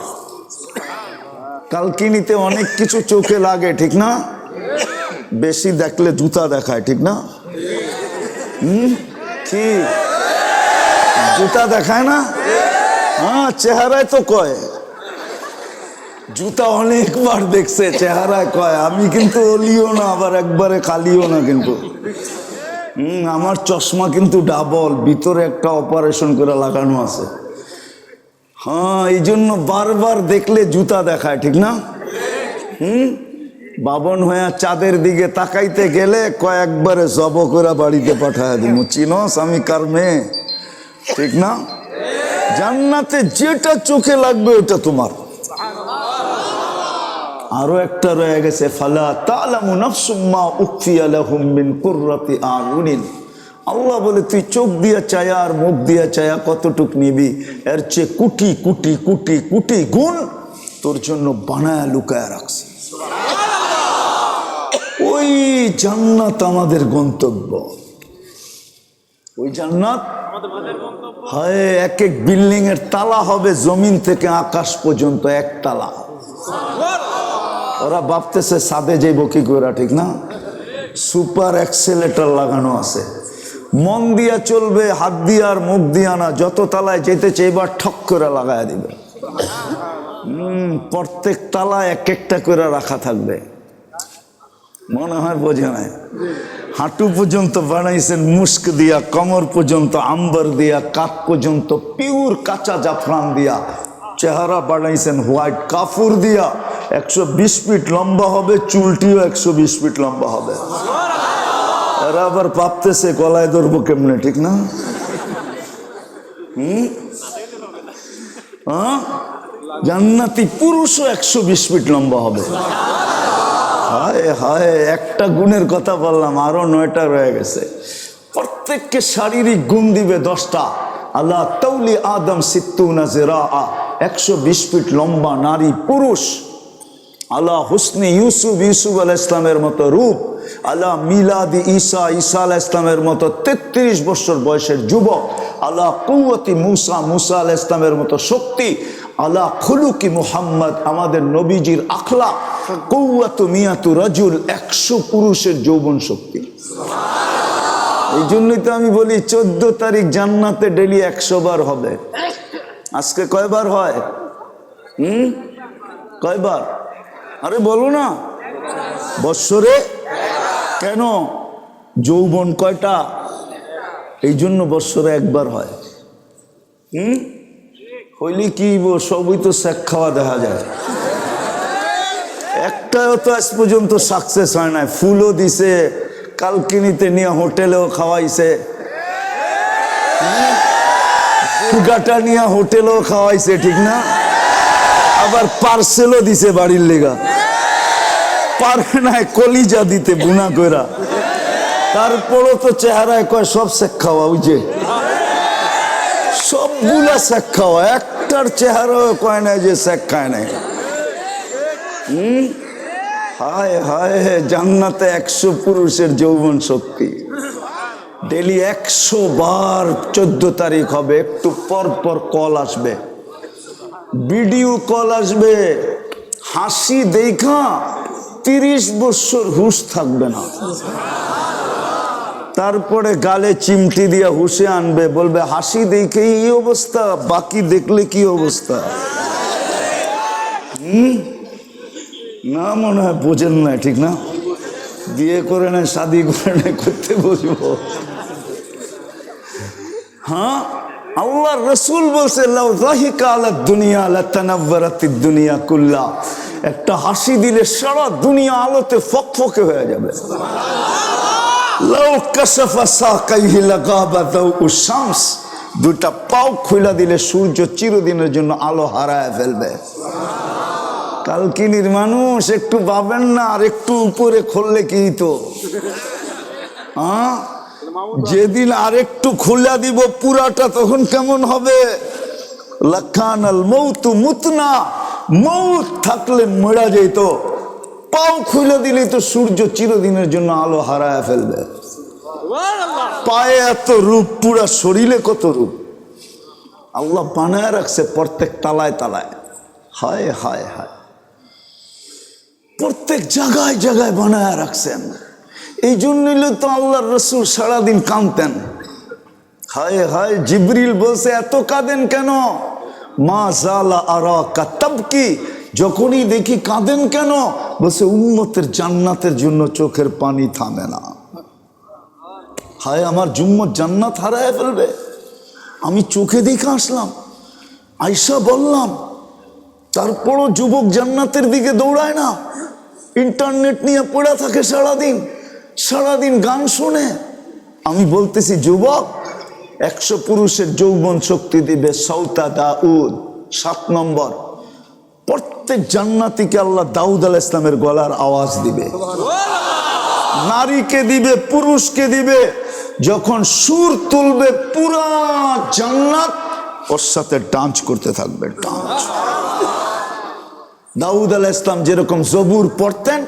[SPEAKER 1] কালকিনিতে অনেক কিছু চোখে লাগে, ঠিক না? বেশি দেখলে জুতা দেখায়, ঠিক না? কি জুতা দেখায় না? হ্যাঁ, চেহারায় তো কয়। জুতা অনেকবার দেখছে, চেহারায় কয়। আমি কিন্তু অলিও না, আবার একবারে কালিও না কিন্তু। আমার চশমা কিন্তু ডাবল, ভিতরে একটা অপারেশন করে লাগানো আছে। হ্যাঁ, এই জন্য বারবার দেখলে জুতা দেখায়, ঠিক না? বাবন হয়ে চাঁদের দিকে তাকাইতে গেলে কয়েকবারে জব করে বাড়িতে পাঠায় দিব, চিনস আমি কার মেয়ে, ঠিক না? জান্নাতে যেটা চোখে লাগবে ওটা তোমার। আরো একটা রয়ে গেছে, ফালা তা'লামু নাফসুম মা উখফিয়া লাহুম মিন কুররাতি আয়ুনিন। আল্লাহ বলে তুই চোখ দিয়া চায়া আর মুখ দিয়া চায়া কতটুক নিবি, এর চেয়ে কোটি কোটি কোটি কোটি গুণ তোর জন্য বানায়া লুকায়া রাখছি। ওই জান্নাত আমাদের গন্তব্য, ওই জান্নাত। হয় এক এক বিল্ডিং এর তালা হবে জমিন থেকে আকাশ পর্যন্ত এক তালা। ওরা ভাবতেছে সাদে যাইব কি করে, ঠিক না? সুপার এক্সেলেটর লাগানো আছে, মন দিয়া চলবে, হাত দিয়া আর মুখ দিয়া না। যত তালায় যেতে চাইবার ঠক করে লাগায় দিবে। প্রত্যেক তালা এক একটা করে রাখা থাকবে। মনে হয় বোঝে নাই। হাঁটু পর্যন্ত বানাইছেন মুস্ক দিয়া, কমর পর্যন্ত আম্বার দিয়া, কাপ পর্যন্ত পিওর কাঁচা জাফরান দিয়া, চেহারা বানাইছেন হোয়াইট কাফুর দিয়া। 120 ফিট লম্বা হবে, চুলটিও 120 ফিট লম্বা হবে। এরা আবার ভাবতেছে গলায় ধরবো কেমনে, ঠিক না? জান্নাতি পুরুষও 120 ফিট লম্বা হবে। হায় হায়, একটা গুণের কথা বললাম, আরো 9টা রয়ে গেছে। প্রত্যেককে শারীরিক গুণ দিবে 10টা। আল্লাহ তাউলি আদম সিত্তুনা জিরাআ, 120 ফিট লম্বা নারী পুরুষ। আল্লাহ হুসনি ইউসুফ, ইউসুফ আলাইহিস ইসলামের মতো রূপ। আল্লাহ মিলাদি ঈসা, ঈসা আলাইহিস ইসলামের মতো 33 বছর বয়সের যুবক। আল্লাহ কুওয়াতি মুসা, মুসা আলাইহিস ইসলামের মতো শক্তি। আল্লাহ খুলুকি মুহাম্মদ, আমাদের নবীজির আখলাক। কুওয়াতু মিয়াতু রাজুল, 100 পুরুষের যৌবন শক্তি। এই জন্যই তো আমি বলি 14 তারিখ জান্নাতে ডেলি 100 বার হবে। আজকে কয়বার হয়? কয়বার? আরে বলো না, বৎসরে। কেন? যৌবন কয়টা? এই জন্য বৎসরে একবার হয়। হইলে কি সবই তো শেখ খাওয়া দেখা যায়। একটাও তো আজ পর্যন্ত সাকসেস হয় না। ফুলও দিছে, কালকিনিতে নিয়ে হোটেলেও খাওয়াইছে, দুর্গাটা নিয়ে হোটেলেও খাওয়াইছে, ঠিক না? আবার পার্সেলও দিছে বাড়ির লেগা। পারে নাই কলিজা দিতে বুনা কইরা। তারপরও তো চেহারায় কয় সব শেখ খাওয়া। ওই যে সবগুলা শেখ খাওয়া, একটার চেহারাও কয় নাই যে শেখ খায় নাই। হায় হায়, জান্নাতে 100 পুরুষের যৌবন শক্তি। ডেলি 100 বার 14 তারিখ হবে। একটু পর পর কল আসবে, ভিডিও কল আসবে। হাসি দেখা 30 বছর হুশ থাকবে না। তারপরে গালে চিমটি দিয়ে হুশে আনবে, বলবে হাসি দেখে এই অবস্থা, বাকি দেখলে কি অবস্থা। না, মনে হয় বোঝেন না, ঠিক না? বিয়ে করে না, শাদি করে না, করতে বসবো। হ্যাঁ, আল্লাহ রসুল বলছে লাউ যাহিকা আলা দুনিয়া লাতানাওয়ারাতিদ দুনিয়া কুল্লা। একটা হাসি দিলে সারা দুনিয়া আলোতে ফকফকে হয়ে যাবে। লাউ কাশাফা সাকাইহি লাগাবা দাউউশ শামস। দুটা পাও খুলে দিলে সূর্য চিরদিনের জন্য আলো হারায় ফেলবে। কালকিনির মানুষ একটু ভাবেন না, আর একটু উপরে খুললে কি তো। যেদিন আরেকটু খুলে দিব পুরাটা, তখন কেমন হবে? লাকানাল মৌতু মুতনা, মৌত থাকলে মরা যেত, পাও খুলে দিলে তো সূর্য চিরদিনের জন্য আলো হারায় ফেলবে। পায়ে এত রূপ, পুরা শরীরে কত রূপ আল্লাহ বানায় রাখছে প্রত্যেক তালায় তালায়। হায় হায় হায়, প্রত্যেক জায়গায় জায়গায় বানায় রাখছেন। এই জন্যই তো আল্লাহর রসুল সারাদিন কাঁদতেন। হায় হায়, জিবরিল বলছে এত কাঁদেন কেন? মা জালা আরাকা তাবকি, যখনই দেখি কাঁদেন কেন? বলছে উম্মতের জান্নাতের জন্য চোখের পানি থামে না। হায় আমার উম্মত জান্নাত হারায় ফেলবে। আমি চোখে দেখে আসলাম, আয়সা বললাম, তারপরও যুবক জান্নাতের দিকে দৌড়ায় না, ইন্টারনেট নিয়ে পড়ে থাকে সারাদিন, সারাদিন গান শোনে। আমি বলতেছি যুবক, 100 পুরুষের যৌবন শক্তি দিবে সৌতা দাউদ। 7 নম্বর, প্রত্যেক জান্নাতীকে আল্লাহ দাউদ আলাইহিস ইসলামের গলার আওয়াজ দিবে, নারীকে দিবে, পুরুষকে দিবে। যখন সুর তুলবে পুরা জান্নাত ওর সাথে ডান্স করতে থাকবে, ডান্স। দাউদ আলাইহিস ইসলাম যেরকম জবুর পড়তেন,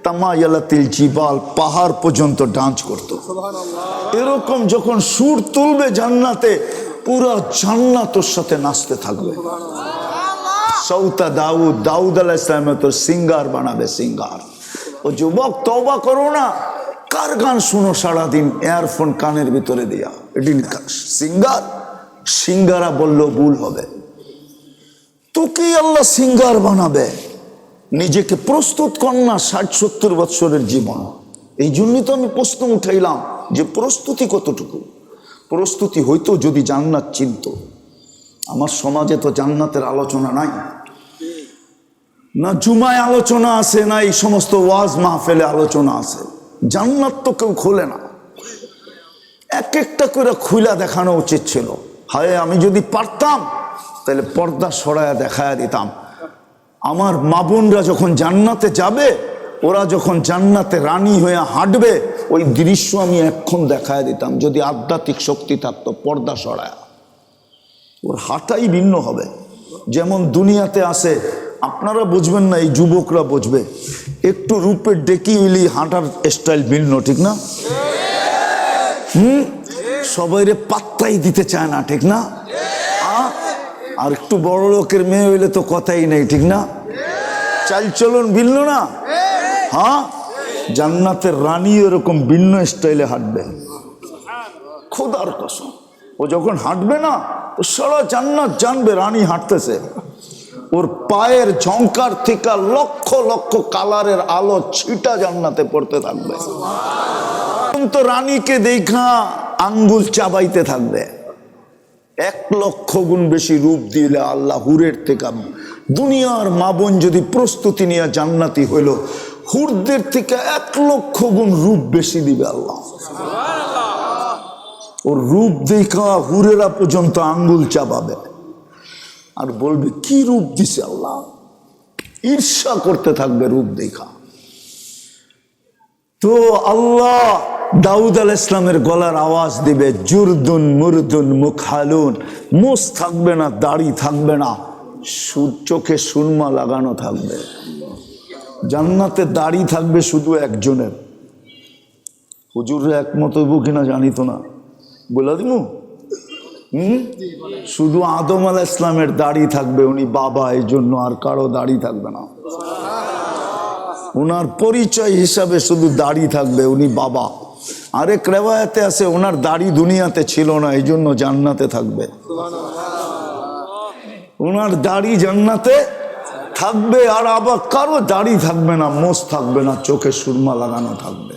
[SPEAKER 1] তামায়ালাতিল জিবাল, পাহাড় পর্যন্ত ডান্স করত। এরকম যখন সুর তুলবে জান্নাতে, পুরা জান্নাত ওর সাথে নাচতে থাকবে। সৌতা দাউদ, দাউদ আলাইহিস ইসলামের তো সিঙ্গার বানাবে, সিঙ্গার। ও যুবক তওবা করো না, কার গান শুনো সারাদিন ইয়ারফোন কানের ভিতরে দিয়া? এটি সিঙ্গার। সিঙ্গারা বললেও ভুল হবে, তোকে আল্লাহ সিঙ্গার বানাবে। নিজেকে প্রস্তুত কর না 60-70 বছরের জীবন। এই জন্যই তো আমি প্রশ্ন উঠাইলাম যে প্রস্তুতি কতটুকু? প্রস্তুতি হইতো যদি জান্নাত চিনত। আমার সমাজে তো জান্নাতের আলোচনা নাই, না জুমায় আলোচনা আছে, না এই সমস্ত ওয়াজ মাহফিলে আলোচনা আছে। জান্নাত তো কেউ খোলে না। এক একটা করে খুলা দেখানো উচিত ছিল। হায়, আমি যদি পারতাম তাহলে পর্দা সরায়া দেখায়া দিতাম। আমার মা বোনরা যখন জান্নাতে যাবে, ওরা যখন জান্নাতে রানী হয়ে হাঁটবে, ওই দৃশ্য আমি এখন দেখায় দিতাম। যদি আধ্যাত্মিক শক্তি থাকতো, পর্দা সরায়া, ওর হাঁটাই ভিন্ন হবে। যেমন দুনিয়াতে আসে, আপনারা বুঝবেন না, এই যুবকরা বুঝবে। একটু রূপের ডেকি হইলি হাঁটার স্টাইল ভিন্ন, ঠিক না? সবাইরে পাত্তাই দিতে চায় না, ঠিক না? আর একটু বড় লোকের মেয়ে হইলে তো কথাই নেই, ঠিক না? চালচলন ভিন্ন না? হ্যাঁ, জান্নাতের রানী এরকম ভিন্ন স্টাইলে হাঁটবে, খোদার কসম। ও যখন হাঁটবে না, ও সারা জান্নাত জানবে রানী হাঁটতেছে। ওর পায়ের ঝংকার থেকে লক্ষ লক্ষ কালারের আলো ছিটা জান্নাতে পড়তে থাকবে। তো রানীকে দেখা আঙ্গুল চাবাইতে থাকবে। 1 লক্ষ গুণ বেশি রূপ দিলে আল্লাহ হুরের থেকে, দুনিয়ার মা বোন যদি প্রস্তুতি নিয়ে জান্নাতি হইল, হুরদের থেকে 1 লক্ষ গুণ রূপ বেশি দিবে আল্লাহ। ওর রূপ দেখা হুরেরা পর্যন্ত আঙ্গুল চাবাবে আর বলবে কি রূপ দিছে আল্লাহ, ঈর্ষা করতে থাকবে রূপ দেখা। তো আল্লাহ দাউদ আলাইহিস ইসলামের গলার আওয়াজ দিবে, জুরদুন মুরদুন মুখালুন। মুছ থাকবে না, দাড়ি থাকবে না, চোখে সুরমা লাগানো থাকবে। জান্নাতে দাড়ি থাকবে শুধু একজনের। হুজুররা একমত হইব কিনা জানি তো না, বলে দিব। শুধু আদম আলাইহিস ইসলামের দাড়ি থাকবে, উনি বাবা, এই জন্য আর কারো দাড়ি থাকবে না। ওনার পরিচয় হিসাবে শুধু দাড়ি থাকবে, উনি বাবা। আরেক রেওয়ায়াতে আছে ওনার দাড়ি দুনিয়াতে ছিল না, এই জন্য জান্নাতে থাকবে। ওনার দাড়ি জান্নাতে থাকবে। আর আবার কারো দাড়ি থাকবে না, মোষ থাকবে না, চোখে সুরমা লাগানো থাকবে।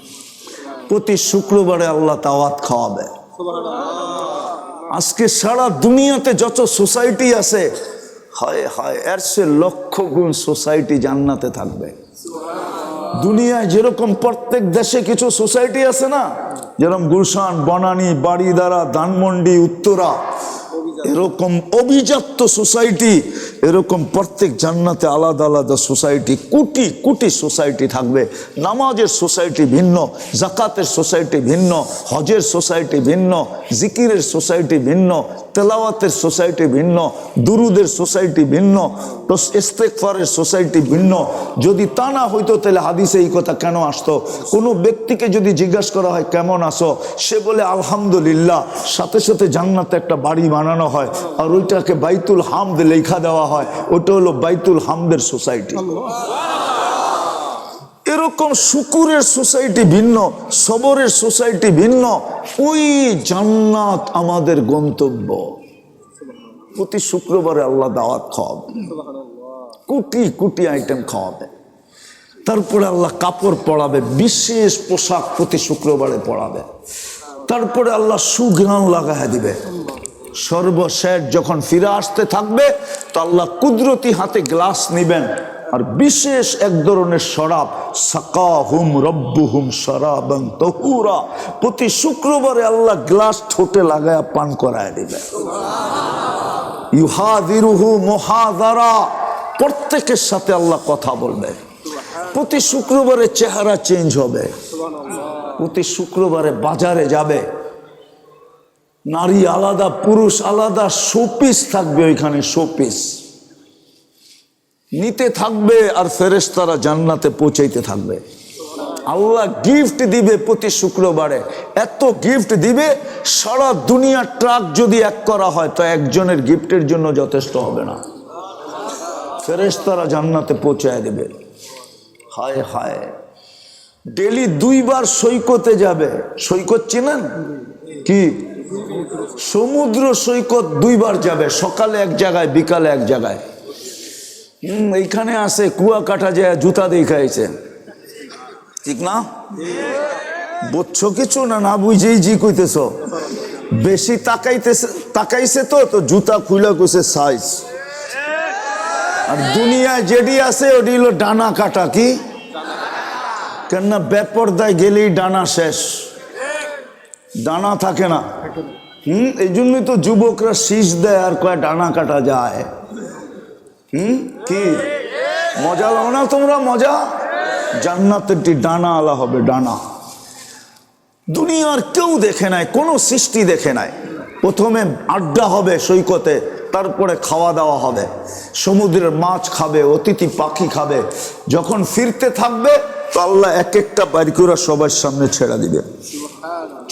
[SPEAKER 1] প্রতি শুক্রবারে আল্লাহ দাওয়াত খাওয়াবে। আজকে সারা দুনিয়াতে যত সোসাইটি আছে, হায় হায়, এর সে লক্ষ গুণ সোসাইটি জান্নাতে থাকবে। দুনিয়ায় যেরকম প্রত্যেক দেশে কিছু সোসাইটি আছে না, যেরকম গুলশান, বনানী, বাড়িদারা, ধানমন্ডি, উত্তরা, এরকম অভিজাত সোসাইটি, এরকম প্রত্যেক জান্নাতে আলাদা আলাদা সোসাইটি, কোটি কোটি সোসাইটি থাকবে। নামাজের সোসাইটি ভিন্ন, জাকাতের সোসাইটি ভিন্ন, হজের সোসাইটি ভিন্ন, জিকিরের সোসাইটি ভিন্ন, তেলাওয়াতের সোসাইটি ভিন্ন, দুরুদের সোসাইটি ভিন্ন, ইস্তেগফারের সোসাইটি ভিন্ন। যদি তা না হইতো তাহলে হাদিসে এই কথা কেন আসতো? কোনো ব্যক্তিকে যদি জিজ্ঞাসা করা হয় কেমন আছো, সে বলে আলহামদুলিল্লাহ, সাথে সাথে জান্নাতে একটা বাড়ি বানানো হয় আর ওইটাকে বাইতুল হামদ লেখা দেওয়া হয়, ওটা হলো বাইতুল হামদের সোসাইটি। এরকম শুকুরের সোসাইটি ভিন্ন, সবরের সোসাইটি ভিন্ন। ওই জান্নাত আমাদের গন্তব্য। প্রতি শুক্রবারে আল্লাহ দাওয়াত খাওয়াবে, কোটি কোটি আইটেম খাওয়াবে। তারপরে আল্লাহ কাপড় পরাবে, বিশেষ পোশাক প্রতি শুক্রবারে পরাবে। তারপরে আল্লাহ সুঘ্রাণ লাগায় দিবে। সর্বশেষ যখন ফিরে আসতে থাকবে তো আল্লাহ কুদরতি হাতে গ্লাস নিবেন আর বিশেষ এক ধরনের শরাব, সাকাহুম রব্বুহুম শরাবান তাহুরা, প্রতি শুক্রবারে আল্লাহ গ্লাস ঠোঁটে লাগায়া পান করায় দিবে। ইউহাদিরুহু মুহাদারা, প্রত্যেকের সাথে আল্লাহ কথা বলবে। প্রতি শুক্রবারে চেহারা চেঞ্জ হবে। প্রতি শুক্রবারে বাজারে যাবে, নারী আলাদা পুরুষ আলাদা, শোপিস থাকবে ওইখানে, শোপিস নিতে থাকবে আর ফেরেশতারা জান্নাতে পৌঁছাইতে থাকবে। আল্লাহ গিফট দিবে প্রতি শুক্রবারে, এত গিফট দিবে সারা দুনিয়ার ট্রাক যদি এক করা হয় তো একজনের গিফটের জন্য যথেষ্ট হবে না। ফেরেশতারা জান্নাতে পৌঁছায় দেবে। হায় হায়, ডেলি 2 বার সৈকতে যাবে। সৈকত চেনেন কি? সমুদ্র সৈকত 2 বার যাবে, সকালে এক জায়গায়, বিকালে এক জায়গায়। এইখানে আসে কুয়াকাটা যায় জুতা দেখাইছে, ঠিক না? বুঝছো কিছু না? না বুঝেই জি কইতেছ। বেশি তাকাইছে তো জুতা খুলে কইছে সাইজ। আর দুনিয়ায় যেটি আছে ওটি হলো ডানা কাটা। কি? কেননা বেপরদায় গেলেই ডানা শেষ, ডানা থাকে না। এই জন্যই তো যুবকরা শীষ দেয় আর কয় ডানা কাটা যায়। কি মজা লাও না তোমরা? মজা। জান্নাতেরটি ডানা আলা হবে, ডানা। দুনিয়ার কেউ দেখে নাই, কোনো সৃষ্টি দেখে নাই। প্রথমে আড্ডা হবে সৈকতে, তারপরে খাওয়া দাওয়া হবে, সমুদ্রের মাছ খাবে, অতিথি পাখি খাবে। যখন ফিরতে থাকবে তো আল্লাহ এক একটা বাড়ি করে সবার সামনে ছেড়ে দিবে।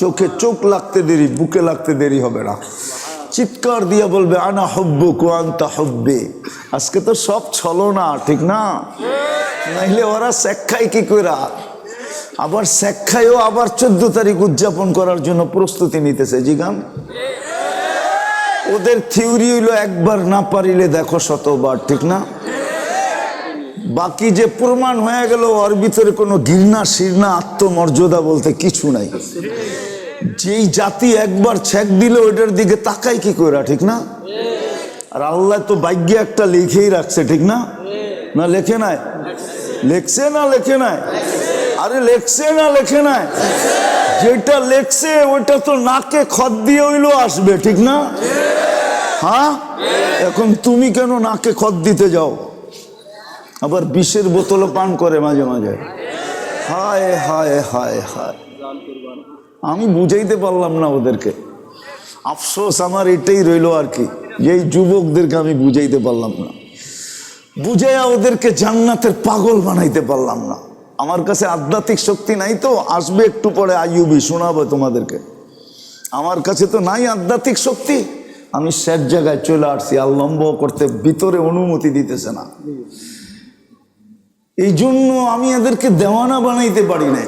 [SPEAKER 1] চোখে চোখ লাগতে দেরি, বুকে লাগতে দেরি হবে না। চিৎকার দিয়ে বলবে আনা হুব্বুক ওয়া আনতা হুব্বি। আজকে তো সব ছলো না, ঠিক না? নাইলে ওরা শেখায় কি করে? আবার শেখায়ও আবার 14 তারিখ উদযাপন করার জন্য প্রস্তুতি নিতেছে। জিগান, ওদের থিওরি হইলো একবার না পারিলে দেখো 100বার, ঠিক না? বাকি যে প্রমাণ হয়ে গেল ওর ভিতরে কোনো ঘৃণা শিরনা আত্মমর্যাদা বলতে কিছু নাই। যেই জাতি একবার ছেক দিল ওইটার দিকে তাকাই কি করে, ঠিক না? আর আল্লাহ তো ভাগ্যে একটা লিখেই রাখছে, ঠিক না? না লেখে নাই? লেখছে না লেখে নাই? আরে লেখছে না লেখে নাই? যেটা লেখছে ওইটা তো নাকে খত দিয়ে হইলো আসবে, ঠিক না? হ্যাঁ, এখন তুমি কেন নাকে খত দিতে যাও? আবার বিষের বোতলও পান করে মাঝে মাঝে। হায় হায় হায় হায়, আমি বুঝাইতে পারলাম না ওদেরকে। আফসোস আমার এটাই রইলো আর কি, এই যুবকদেরকে আমি বুঝাইতে পারলাম না, বুঝাইয়া ওদেরকে জান্নাতের পাগল বানাইতে পারলাম না। আমার কাছে আধ্যাত্মিক শক্তি নাই, তো আসবে একটু পরে আইয়ুবি শোনাবো তোমাদেরকে। আমার কাছে তো নাই আধ্যাত্মিক শক্তি, আমি শেষ জায়গায় চলে আসছি। আর লম্ব করতে ভিতরে অনুমতি দিতেছে না, এই জন্য আমি এদেরকে দেওয়ানা বানাইতে পারি না।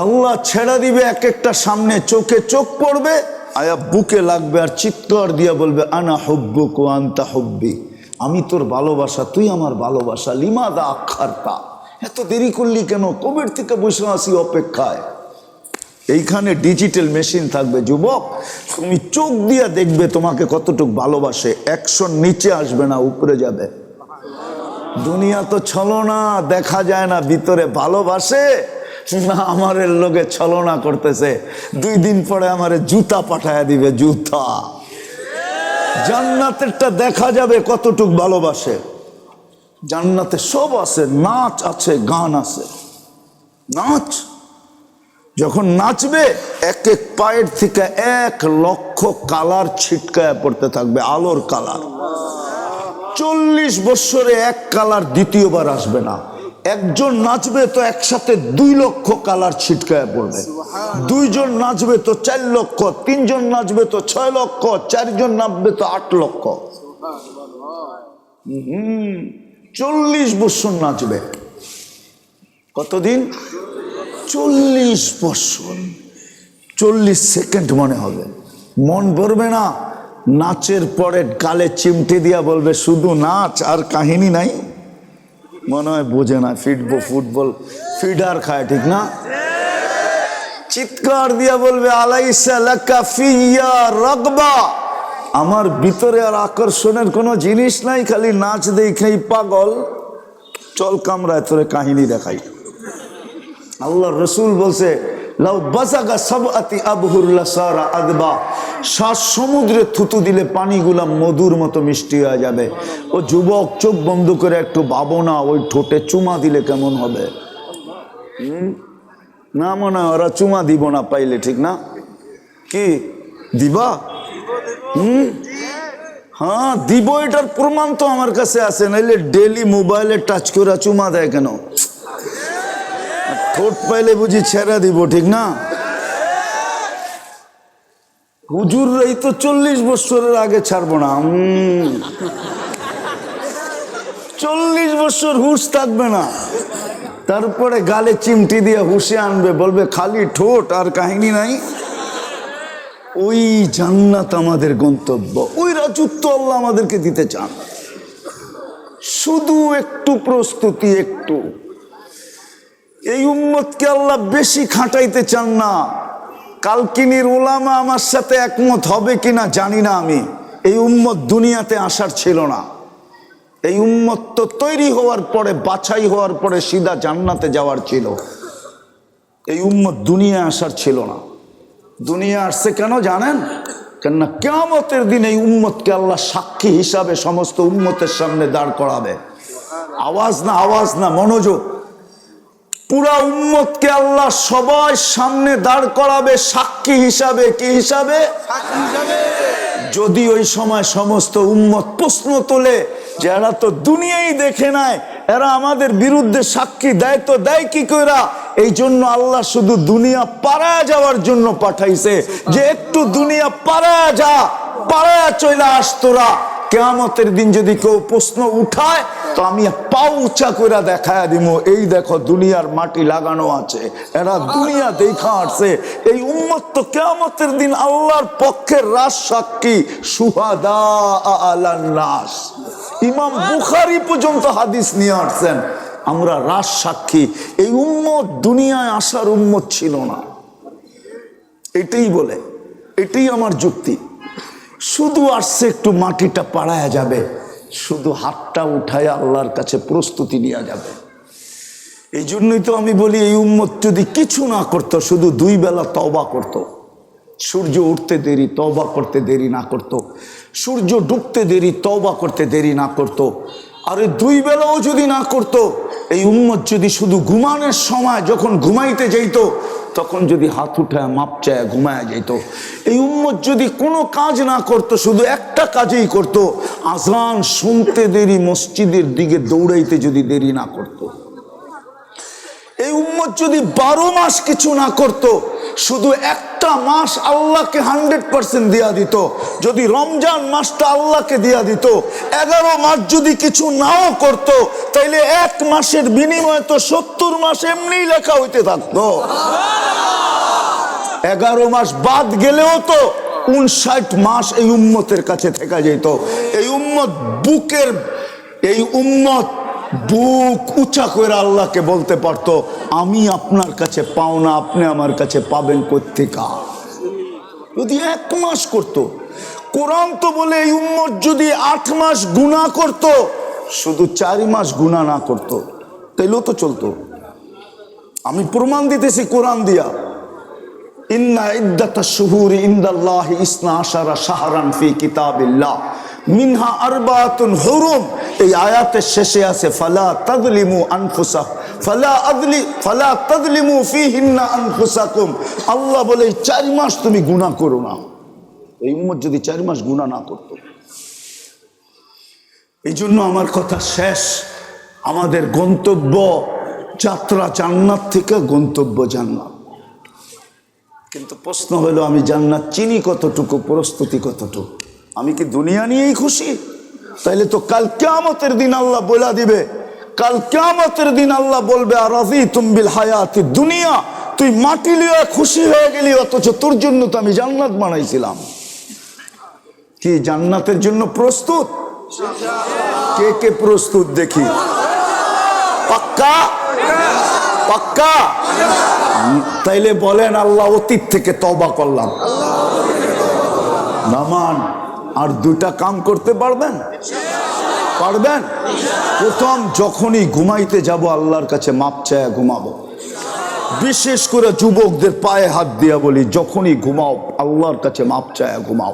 [SPEAKER 1] আল্লাহ ছেড়া দিবে এক একটা সামনে, চোখে চোখ পড়বে, আয়া বুকে লাগবে আর চিৎকার দিয়া বলবে আনা হুব্বুক ওয়া আনতা হুব্বি। আমি তোর ভালোবাসা, তুই আমার ভালোবাসা। লিমাদা আখারতা, এত দেরি করলি কেন? কবের থেকে বসে আছি অপেক্ষায়। এইখানে ডিজিটাল মেশিন থাকবে যুবক, তুমি চোখ দিয়া দেখবে তোমাকে কতটুকু ভালোবাসে। 100 নিচে আসবে না, উপরে যাবে। দুনিয়া তো ছলনা, দেখা যায় না ভিতরে ভালোবাসে না। আমাদের লোকে ছলনা করতেছে, 2 দিন পরে আমারে জুতা পাঠায় দিবে, জুতা। জান্নাতেরটা দেখা যাবে কতটুক ভালোবাসে। জান্নাতে সব আছে, নাচ আছে, গান আছে। নাচ যখন নাচবে এক এক পায়ের থেকে 1,00,000 কালার ছিটকায় পড়তে থাকবে, আলোর কালার। 40 বছরে এক কালার দ্বিতীয়বার আসবে না। একজন নাচবে তো একসাথে 2 লক্ষ কালার ছিটকায় পড়বে, 2 জন নাচবে তো 4 লক্ষ, 3 জন নাচবে তো 6 লক্ষ, 4 জন নাচবে তো 8 লক্ষ। 40 বছর নাচবে। কতদিন? 40 বছর। 40 সেকেন্ড মনে হবে, মন ভরবে না। নাচের পরে গালে চিমটে দিয়া বলবে শুধু নাচ আর কাহিনী নাই। মনে হয় বোঝে না, ফুটবল ফিডার খায়, ঠিক না? চিৎকার দিয়া বলবে আলাইসা লাকা ফিয়া রাগবা, আমার ভিতরে আর আকর্ষণের কোনো জিনিস নাই, খালি নাচ দেখাই পাগল। চল কামরায় তোরে কাহিনী দেখাই। আল্লাহ রসুল বলছে লাউ বাজাগা সাবআতি আবহুর লাসারা আদবা, 7 সমুদ্রে থুতু দিলে পানিগুলা মধুর মতো মিষ্টি হয়ে যাবে। ও যুবক, চোখ বন্ধ করে একটু ভাবো না, ওই ঠোঁটে চুমা দিলে কেমন হবে? না মনে হয় ওরা চুমা দিব না পাইলে, ঠিক না? কি দিবা? হ্যাঁ দিব, এটার প্রমাণ তো আমার কাছে আছে। নাইলে ডেলি মোবাইলে টাচ করে চুমা দেয় কেন? ঠোঁট পাইলে বুঝি ছেড়ে দিব, ঠিক না? হুজুররাই তো 40 বছরের আগে ছাড়বো না। 40 বছর হুশ থাকবে না, তারপরে গালে চিমটি দিয়ে হুশে আনবে, বলবে খালি ঠোঁট আর কাহিনী নাই। ওই জান্নাত আমাদের গন্তব্য, ওই রাজত্ব আল্লাহ আমাদেরকে দিতে চান। শুধু একটু প্রস্তুতি, একটু। এই উম্মতকে আল্লাহ বেশি খাটাইতে চান না। কালকিনির উলামা আমার সাথে একমত হবে কিনা জানি না আমি। এই উম্মত দুনিয়াতে আসার ছিল না। এই উম্মত তো তৈরি হওয়ার পরে, বাছাই হওয়ার পরে সিধা জান্নাতে যাওয়ার ছিল। এই উম্মত দুনিয়া আসার ছিল না। দুনিয়া আসছে কেন জানেন? কেননা কিয়ামতের দিন এই উম্মতকে আল্লাহ সাক্ষী হিসাবে সমস্ত উম্মতের সামনে দাঁড় করাবে। আওয়াজ না, আওয়াজ না, মনোযোগ। পুরা উম্মতকে আল্লাহ সবাই সামনে দাঁড় করাবে সাক্ষী হিসাবে। কি হিসাবে? যদি ওই সময় সমস্ত উম্মত প্রশ্ন তোলে যে এরা তো দুনিয়াই দেখে নাই, এরা আমাদের বিরুদ্ধে সাক্ষী দেয়, তো দেয় কি কইরা? এই জন্য আল্লাহ শুধু দুনিয়া পাড়ায় যাওয়ার জন্য পাঠাইছে, যে একটু দুনিয়া পাড়ায় যা, পাড়ায় চলে আস তোরা। কিয়ামতের দিন যদি কেউ প্রশ্ন উঠায় তো আমি পাও উঁচা করে দেখায় দিব, এই দেখো দুনিয়ার মাটি লাগানো আছে, এরা দুনিয়া দেখা আসছে। এই উম্মত তো কিয়ামতের দিন আল্লাহর পক্ষের রাজ সাক্ষী, সুহাদা আলান নাস। ইমাম বুখারী পর্যন্ত হাদিস নিয়ে আসছেন, আমরা রাজ সাক্ষী। এই উম্মত দুনিয়ায় আসার উম্মত ছিল না। এটাই বলে, এটাই আমার যুক্তি। শুধু আসছে একটু মাটিটা পাড়ায় যাবে, শুধু হাতটা উঠায় আল্লাহর কাছে প্রস্তুতি নেওয়া যাবে। এই জন্যই তো আমি বলি এই উম্মত যদি কিছু না করতো, শুধু 2 বেলা তওবা করতো, সূর্য উঠতে দেরি তওবা করতে দেরি না করতো, সূর্য ডুবতে দেরি তওবা করতে দেরি না করতো, আর 2 বেলাও যদি না করতো, এই উম্মত যদি শুধু ঘুমানোর সময় যখন ঘুমাইতে যাইত তখন যদি হাত উঠায় মাপ চায় ঘুমায় যাইত, এই উম্মত যদি কোনো কাজ না করতো, শুধু একটা কাজেই করতো, আজান শুনতে দেরি মসজিদের দিকে দৌড়াইতে যদি দেরি না করতো, এই উম্মত যদি 12 মাস কিছু না করত, শুধু একটা মাস আল্লাহকে 100% দিয়া দিত, যদি রমজান মাসটা আল্লাহকে দিয়া দিত, 11 মাস যদি কিছু নাও করত, তাইলে 1 মাসের বিনিময়ে তো 70 মাস এমনি লেখা হইতে থাকতো। 11 মাস বাদ গেলেও তো 59 মাস এই উম্মতের কাছে থেকে যেত। এই উম্মত বুক উঁচা করে আল্লাহকে বলতে পারতো, আমি আপনার কাছে পাও না, আপনি আমার কাছে পাবেন কোত্থেকা। যদি 1 মাস করত। কোরআন তো বলে এই উম্মত যদি 8 মাস গুনাহ করত, শুধু 4 মাস গুনাহ না করত, তাইলেও তো চলতো। আমি প্রমাণ দিতেছি কোরআন দিয়া। ইন্না ইদ্দাতাশ শুহুরি ইনদাল্লাহি 12 শাহরান ফি কিতাবিল্লাহ মিনহা আরবাতুন হুরুম এই আয়াতের শেষে আছে ফালা তাযলিমু আনফুসাকুম ফালা তাযলিমু ফীহিন্না আনফুসাকুম। আল্লাহ বলে এই 4 মাস তুমি গুনাহ করো না। এই উম্মত যদি 4 মাস গুনাহ না করতো, এই জন্য আমার কথা শেষ, আমাদের গন্তব্য যাত্রা জান্নাত থেকে গন্তব্য জান্নাত। কিন্তু প্রশ্ন হলো আমি জান্নাত চিনি কতটুকু, প্রস্তুতি কতটুকু? আমি কি দুনিয়া নিয়েই খুশি? তাইলে তো কাল কিয়ামতের দিন আল্লাহ বলে দিবে, কাল কিয়ামতের দিন আল্লাহ বলবে আরাযীতুম বিল হায়াতি দুনিয়া, তুই মাটি লিয়ে খুশি হয়ে গেলি, অথচ তোর জন্য তো আমি জান্নাত বানাইছিলাম। কি জান্নাতের জন্য প্রস্তুত? কে কে প্রস্তুত দেখি? পাক্কা পাক্কা? তাইলে বলেন আল্লাহ অতীত থেকে তওবা করলাম। নামান আর 2টা কাম করতে পারবেন? পারবেন? প্রথম, যখনই ঘুমাইতে যাব আল্লাহর কাছে মাপ চায়া ঘুমাবো। বিশেষ করে যুবকদের পায়ে হাত দিয়া বলি, যখনই ঘুমাও আল্লাহর কাছে মাপ চায়া ঘুমাও।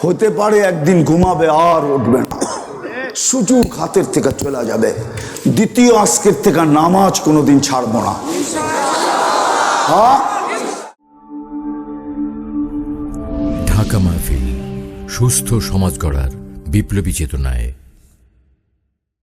[SPEAKER 1] হতে পারে একদিন ঘুমাবে আর উঠবে না, সুযোগ হাতের থেকে চলে যাবে। দ্বিতীয়, আজকের থেকে নামাজ কোনোদিন ছাড়বো না। হ্যাঁ,
[SPEAKER 2] ঢাকা মাহফিল সুস্থ সমাজ গড়ার বিপ্লবী চেতনায়।